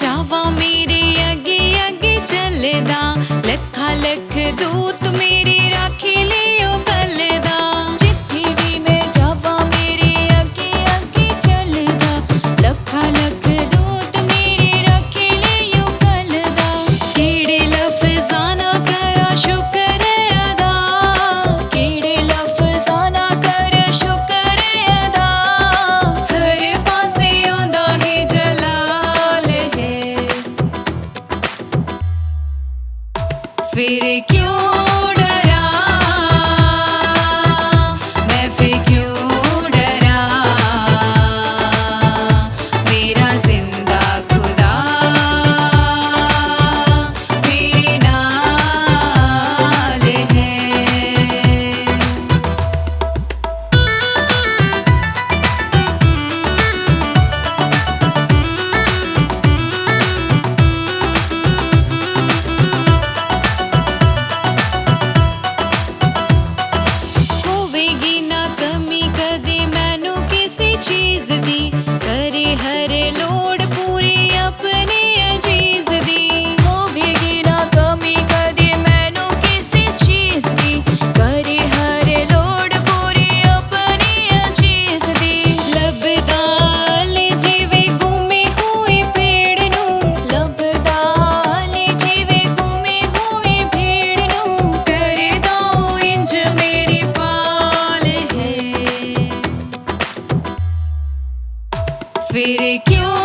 जावा मेरे अगे अगे चलदा, लखा लख दूत मेरी राखी लियो कलदा। जिथे भी मैं जावा मेरे अगे अगे चलदा, लखा लख दूत मेरी राखी लियो कलदा। केड़े लफ्ज़ां ना करा शुकर अदा, केड़े लफ्ज़ां ना करा शुकर अदा। हर पासे आंदा है जलाल है, फिर क्यों डरा मैं, फिर क्यों डरा। मेरा जिंदा खुदा मेरे नाल है। होवेगी ना कमी कदे मैनू किसी चीज दी, करे हर लोड़ पूरी अपने अजीज दी। होवेगी ना कमी कदे मैनू किसी चीज दी, करे हर लोड़ पूरी अपने अजीज दी। लभदा ले जिवे गुमे हुए भेड़ नू, लभदा ले जिवे गुमे हुए भेड़ नू। करदा इंज मेरी पाल है, फिर क्यों